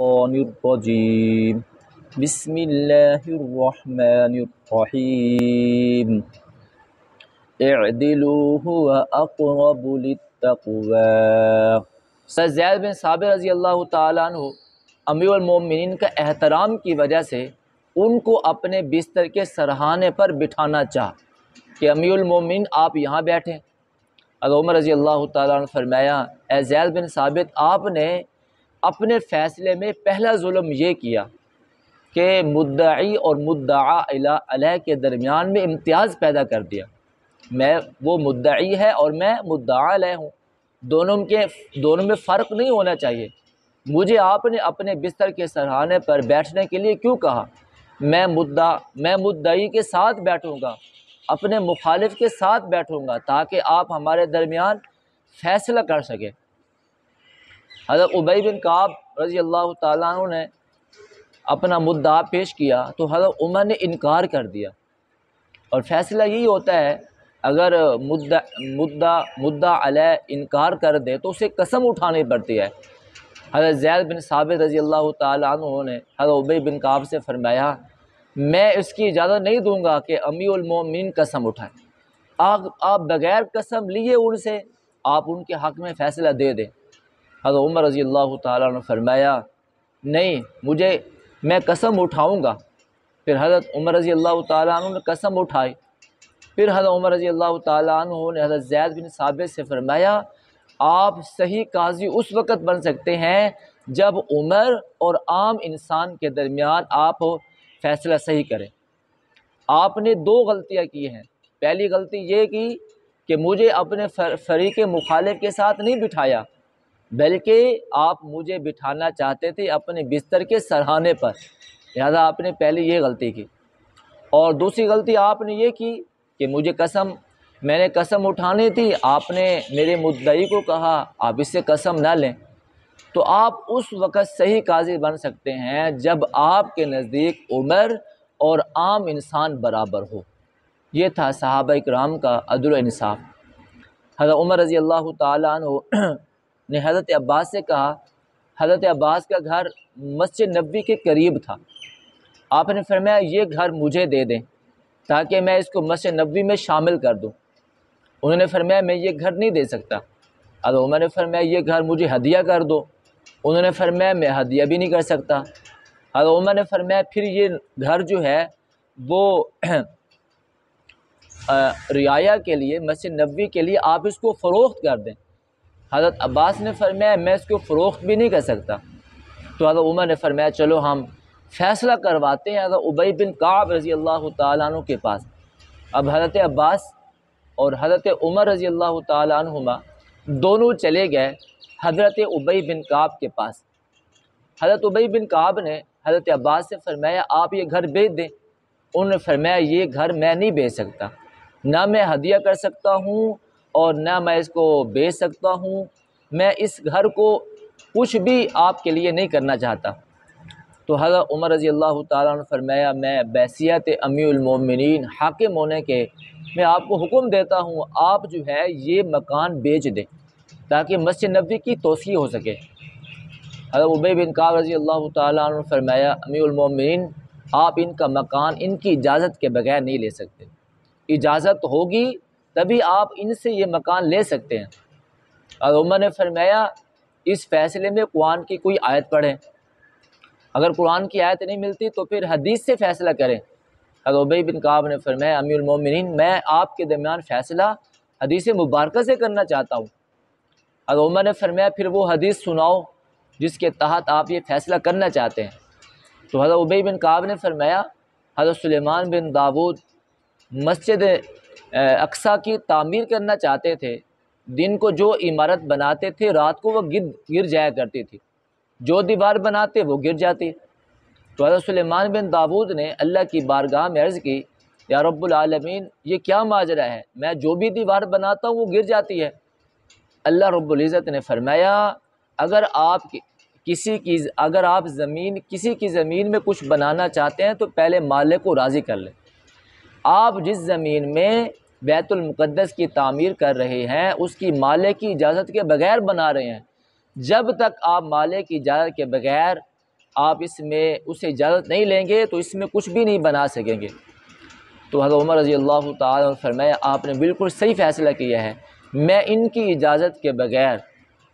الرجیم بسم اللہ الرحمن الرحیم اعدلوا هو اقرب للتقوی۔ زید بن ثابت رضی اللہ تعالیٰ عنہ امیر المومنین کا احترام کی وجہ سے ان کو اپنے بستر کے سرہانے پر بٹھانا چاہا کہ امیر المومنین آپ یہاں بیٹھیں۔ حضرت عمر رضی اللہ تعالیٰ عنہ فرمایا، اے زید بن ثابت، آپ نے اپنے فیصلے میں پہلا ظلم یہ کیا کہ مدعی اور مدعا علیہ کے درمیان میں امتیاز پیدا کر دیا۔ وہ مدعی ہے اور میں مدعا علیہ ہوں، دونوں میں فرق نہیں ہونا چاہیے۔ مجھے آپ نے اپنے بستر کے سرہانے پر بیٹھنے کے لیے کیوں کہا؟ میں مدعی کے ساتھ بیٹھوں گا، اپنے مخالف کے ساتھ بیٹھوں گا تاکہ آپ ہمارے درمیان فیصلہ کر سکیں۔ حضرت ابی بن کعب رضی اللہ تعالیٰ عنہ نے اپنا مدعا پیش کیا تو حضرت عمر نے انکار کر دیا، اور فیصلہ یہی ہوتا ہے اگر مدعا علیہ انکار کر دے تو اسے قسم اٹھانی پڑتی ہے۔ حضرت زید بن ثابت رضی اللہ تعالیٰ عنہ نے حضرت ابی بن کعب سے فرمایا، میں اس کی اجازت نہیں دوں گا کہ امیر المومنین قسم اٹھائیں۔ آپ بغیر قسم لیے ان سے آپ ان کے حق میں فیصلہ دے دیں۔ حضرت عمر رضی اللہ تعالیٰ عنہ فرمایا، نہیں، میں قسم اٹھاؤں گا۔ پھر حضرت عمر رضی اللہ تعالیٰ عنہ نے قسم اٹھائی۔ پھر حضرت عمر رضی اللہ تعالیٰ عنہ نے حضرت زید بن ثابت سے فرمایا، آپ صحیح قاضی اس وقت بن سکتے ہیں جب عمر اور عام انسان کے درمیان آپ فیصلہ صحیح کریں۔ آپ نے دو غلطیاں کی ہیں۔ پہلی غلطی یہ کی کہ مجھے اپنے فریق مخالف کے ساتھ نہیں بٹھایا، بلکہ آپ مجھے بٹھانا چاہتے تھے اپنے بستر کے سرہانے پر، لہذا آپ نے پہلے یہ غلطی کی۔ اور دوسری غلطی آپ نے یہ کی کہ میں نے قسم اٹھانی تھی، آپ نے میرے مدعی کو کہا آپ اس سے قسم نہ لیں۔ تو آپ اس وقت صحیح قاضی بن سکتے ہیں جب آپ کے نزدیک عمر اور عام انسان برابر ہو۔ یہ تھا صحابہ کرام کا عدل و انصاف۔ حضرت عمر رضی اللہ تعالیٰ عنہ نے حضرت عباس سے کہا، حضرت عباس کا گھر مسجد نبوی کے قریب تھا، آپ نے فرمایا یہ گھر مجھے دے دیں تاکہ میں اس کو مسجد نبوی میں شامل کر دوں۔ انہوں نے فرمایا میں یہ گھر نہیں دے سکتا۔ حضرت عمر نے فرمایا یہ گھر مجھے ہدیہ کر دو۔ انہوں نے فرمایا میں ہدیہ بھی نہیں کر سکتا۔ حضرت عمر نے فرمایا پھر یہ گھر جو ہے وہ رعایا کے لیے، مسجد نبوی کے لیے آپ اس کو فروخت کر دیں۔ حضرت عباس نے فرمایا میں اس کو فروخت بھی نہیں کر سکتا۔ تو حضرت عمر نے فرمایا چلو ہم فیصلہ کرواتے ہیں حضرت ابی بن کعب رضی اللہ تعالیٰ عنہ کے پاس۔ اب حضرت عباس اور حضرت عمر رضی اللہ تعالیٰ عنہما دونوں چلے گئے حضرت ابی بن کعب کے پاس۔ حضرت ابی بن کعب نے حضرت عباس سے فرمایا آپ یہ گھر بیچ دیں۔ انہوں نے فرمایا یہ گھر میں نہیں بیچ سکتا، نہ میں ہدیہ کر سکتا ہوں اور نہ میں اس کو بیچ سکتا ہوں، میں اس گھر کو کچھ بھی آپ کے لیے نہیں کرنا چاہتا۔ تو حضرت عمر رضی اللہ تعالیٰ عنہ فرمایا میں بحیثیت امیر المومنین حاکم ہونے کے میں آپ کو حکم دیتا ہوں آپ جو ہے یہ مکان بیچ دیں تاکہ مسجد نبوی کی توسیع ہو سکے۔ حضرت ابی بن کعب رضی اللہ تعالیٰ عنہ فرمایا امیر المومنین آپ ان کا مکان ان کی اجازت کے بغیر نہیں لے سکتے، اجازت ہوگی تبھی آپ ان سے یہ مکان لے سکتے ہیں۔ حضرت عمر نے فرمایا اس فیصلے میں قرآن کی کوئی آیت پڑھیں، اگر قرآن کی آیت نہیں ملتی تو پھر حدیث سے فیصلہ کریں۔ حضرت ابی بن کعب نے فرمایا امیر المومنین میں آپ کے درمیان فیصلہ حدیث مبارکہ سے کرنا چاہتا ہوں۔ حضرت عمر نے فرمایا پھر وہ حدیث سناؤ جس کے تحت آپ یہ فیصلہ کرنا چاہتے ہیں۔ تو حضرت ابی بن کعب نے فرمایا حضرت سلیمان بن داؤد مسجد اقصیٰ کی تعمیر کرنا چاہتے تھے، دن کو جو عمارت بناتے تھے رات کو وہ گر جایا کرتی تھی، جو دیوار بناتے وہ گر جاتی۔ تو حضرت سلیمان بن داؤد نے اللہ کی بارگاہ میں عرض کی یا رب العالمین یہ کیا ماجرا ہے، میں جو بھی دیوار بناتا ہوں وہ گر جاتی ہے۔ اللہ رب العزت نے فرمایا اگر آپ کسی کی زمین میں کچھ بنانا چاہتے ہیں تو پہلے مالک کو راضی کر لیں۔ آپ جس زمین میں بیت المقدس کی تعمیر کر رہے ہیں اس کی مالک کی اجازت کے بغیر بنا رہے ہیں، جب تک آپ مالک کی اجازت کے بغیر آپ اس میں اسے اجازت نہیں لیں گے تو اس میں کچھ بھی نہیں بنا سکیں گے۔ تو حضرت عمر رضی اللہ تعالیٰ عنہ فرمایا آپ نے بالکل صحیح فیصلہ کیا ہے، میں ان کی اجازت کے بغیر،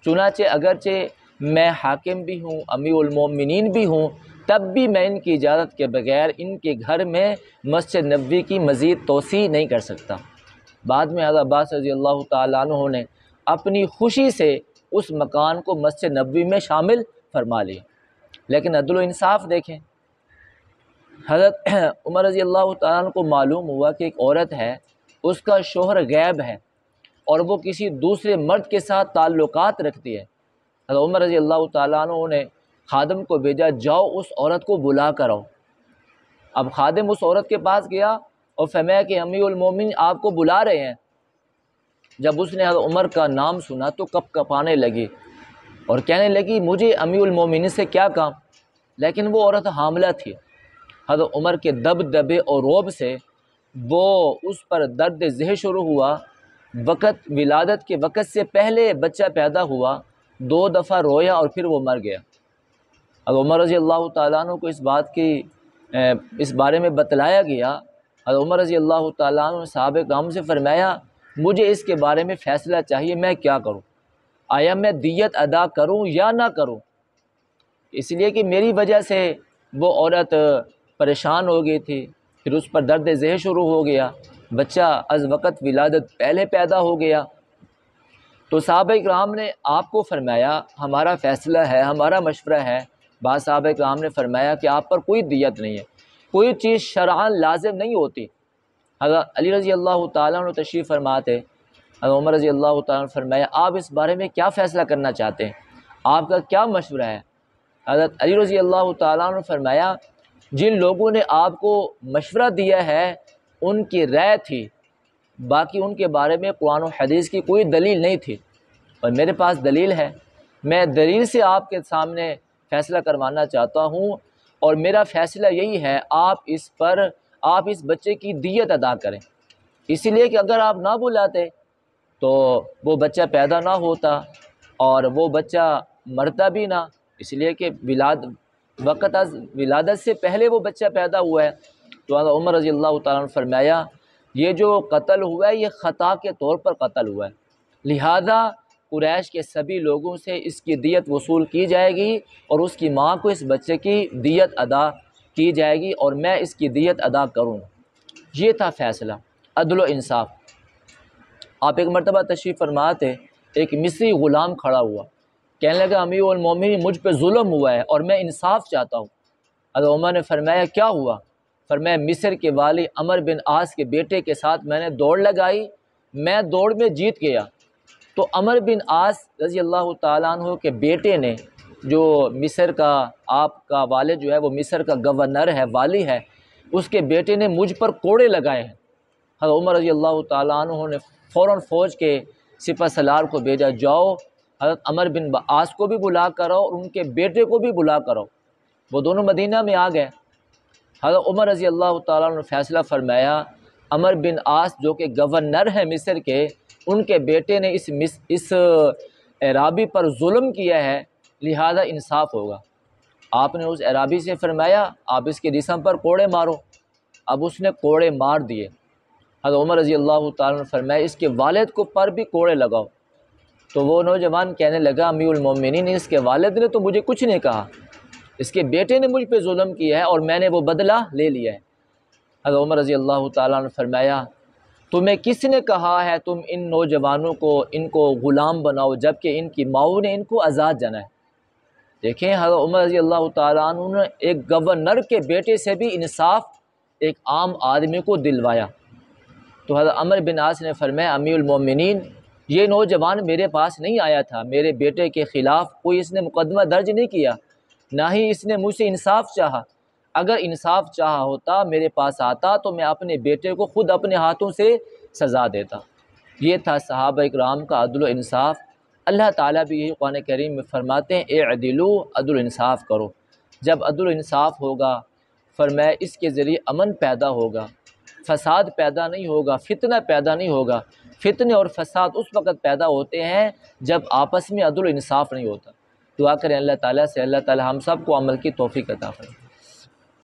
چنانچہ اگرچہ میں حاکم بھی ہوں، امیر المومنین بھی ہوں، تب بھی میں ان کی اجازت کے بغیر ان کے گھر میں مسجد نبوی کی مزید توسیع نہیں کر سکتا۔ بعد میں حضرت عباس رضی اللہ تعالیٰ عنہ نے اپنی خوشی سے اس مکان کو مسجد نبوی میں شامل فرما لیا۔ لیکن عدل و انصاف دیکھیں، حضرت عمر رضی اللہ تعالیٰ عنہ کو معلوم ہوا کہ ایک عورت ہے، اس کا شوہر غائب ہے اور وہ کسی دوسرے مرد کے ساتھ تعلقات رکھتی ہے۔ حضرت عمر رضی اللہ تعالیٰ عنہ نے خادم کو بھیجا، جاؤ اس عورت کو بلا کر آؤ۔ اب خادم اس عورت کے پاس گیا اور فرمایا کہ امیر المومنین آپ کو بلا رہے ہیں۔ جب اس نے حضرت عمر کا نام سنا تو کپ کپانے لگی اور کہنے لگی مجھے امیر المومنین سے کیا کام، لیکن وہ عورت حاملہ تھی۔ حضرت عمر کے دبدبے اور رعب سے وہ اس پر درد ذہ شروع ہوا۔ وقت ولادت کے وقت سے پہلے بچہ پیدا ہوا، 2 دفعہ رویا اور پھر وہ مر گیا۔ حضرت عمر رضی اللہ تعالیٰ عنہ کو اس بارے میں بتلایا گیا۔ حضرت عمر رضی اللہ تعالیٰ عنہ نے صحابہ کرام سے فرمایا مجھے اس کے بارے میں فیصلہ چاہیے، میں کیا کروں، آیا میں دیت ادا کروں یا نہ کروں؟ اس لیے کہ میری وجہ سے وہ عورت پریشان ہو گئی تھی، پھر اس پر درد ذہ شروع ہو گیا، بچہ از وقت ولادت پہلے پیدا ہو گیا۔ تو صحابہ کرام نے آپ کو فرمایا ہمارا فیصلہ ہے، ہمارا مشورہ ہے۔ بعض صحابہ کرام نے فرمایا کہ آپ پر کوئی دیت نہیں ہے، کوئی چیز شرعاً لازم نہیں ہوتی۔ حضرت علی رضی اللہ تعالیٰ عنہ تشریف فرماتے، حضرت عمر رضی اللہ تعالیٰ عنہ فرمایا آپ اس بارے میں کیا فیصلہ کرنا چاہتے ہیں، آپ کا کیا مشورہ ہے؟ حضرت علی رضی اللہ تعالیٰ عنہ فرمایا جن لوگوں نے آپ کو مشورہ دیا ہے ان کی رائے تھی، باقی ان کے بارے میں قرآن و حدیث کی کوئی دلیل نہیں تھی، اور میرے پاس دلیل ہے، میں دلیل سے آپ کے سامنے فیصلہ کروانا چاہتا ہوں، اور میرا فیصلہ یہی ہے آپ اس بچے کی دیت ادا کریں، اسی لیے کہ اگر آپ نہ بلاتے تو وہ بچہ پیدا نہ ہوتا اور وہ بچہ مرتا بھی نہ، اس لیے کہ ولادت سے پہلے وہ بچہ پیدا ہوا ہے۔ تو حضرت عمر رضی اللہ تعالیٰ عنہ فرمایا یہ جو قتل ہوا ہے یہ خطا کے طور پر قتل ہوا ہے، لہذا قریش کے سبھی لوگوں سے اس کی دیت وصول کی جائے گی اور اس کی ماں کو اس بچے کی دیت ادا کی جائے گی اور میں اس کی دیت ادا کروں۔ یہ تھا فیصلہ، عدل و انصاف۔ آپ ایک مرتبہ تشریف فرما تھے، ایک مصری غلام کھڑا ہوا، کہنے لگا امیر المومنین مجھ پہ ظلم ہوا ہے اور میں انصاف چاہتا ہوں۔ حضرت عمر نے فرمایا کیا ہوا؟ فرمایا مصر کے والی عمر بن عاص کے بیٹے کے ساتھ میں نے دوڑ لگائی، میں دوڑ میں جیت گیا، تو عمر بن عاص رضی اللہ تعالیٰ عنہ کے بیٹے نے، جو مصر کا آپ کا والد جو ہے وہ مصر کا گورنر ہے، والی ہے، اس کے بیٹے نے مجھ پر کوڑے لگائے ہیں۔ حضرت عمر رضی اللہ تعالیٰ عنہ نے فوراً فوج کے سپہ سالار کو بھیجا، جاؤ حضرت عمر بن عاص کو بھی بلا کر آؤ اور ان کے بیٹے کو بھی بلا کر آؤ۔ وہ دونوں مدینہ میں آ گئے۔ حضرت عمر رضی اللہ تعالیٰ عنہ نے فیصلہ فرمایا عمر بن عاص جو کہ گورنر ہیں مصر کے، ان کے بیٹے نے اس اعرابی پر ظلم کیا ہے، لہذا انصاف ہوگا۔ آپ نے اس اعرابی سے فرمایا آپ اس کے جسم پر کوڑے مارو۔ اب اس نے کوڑے مار دیے۔ حضرت عمر رضی اللہ تعالیٰ نے فرمایا اس کے والد کو پر بھی کوڑے لگاؤ۔ تو وہ نوجوان کہنے لگا امیر المومنین اس کے والد نے تو مجھے کچھ نہیں کہا، اس کے بیٹے نے مجھ پہ ظلم کیا ہے اور میں نے وہ بدلہ لے لیا ہے۔ حضرت عمر رضی اللہ تعالیٰ نے فرمایا تمہیں کس نے کہا ہے تم ان نوجوانوں کو ان کو غلام بناؤ جبکہ ان کی ماؤں نے ان کو آزاد جانا ہے؟ دیکھیں حضرت عمر رضی اللہ تعالیٰ عنہ نے ایک گورنر کے بیٹے سے بھی انصاف ایک عام آدمی کو دلوایا۔ تو حضرت عمر بن عاص نے فرمایا امیر المومنین یہ نوجوان میرے پاس نہیں آیا تھا، میرے بیٹے کے خلاف کوئی اس نے مقدمہ درج نہیں کیا، نہ ہی اس نے مجھ سے انصاف چاہا۔ اگر انصاف چاہا ہوتا میرے پاس آتا تو میں اپنے بیٹے کو خود اپنے ہاتھوں سے سزا دیتا۔ یہ تھا صحابہ اکرام کا عدل و انصاف۔ اللہ تعالیٰ بھی یہی قرآن کریم میں فرماتے ہیں اعدلوا، عدل و انصاف کرو۔ جب عدل و انصاف ہوگا فرمایا اس کے ذریعے امن پیدا ہوگا، فساد پیدا نہیں ہوگا، فتنہ پیدا نہیں ہوگا۔ فتنے اور فساد اس وقت پیدا ہوتے ہیں جب آپس میں عدل و انصاف نہیں ہوتا۔ دعا کریں اللہ تعالیٰ سے، اللہ تعالیٰ ہم سب کو عمل کی توفیق عطا فرمائے۔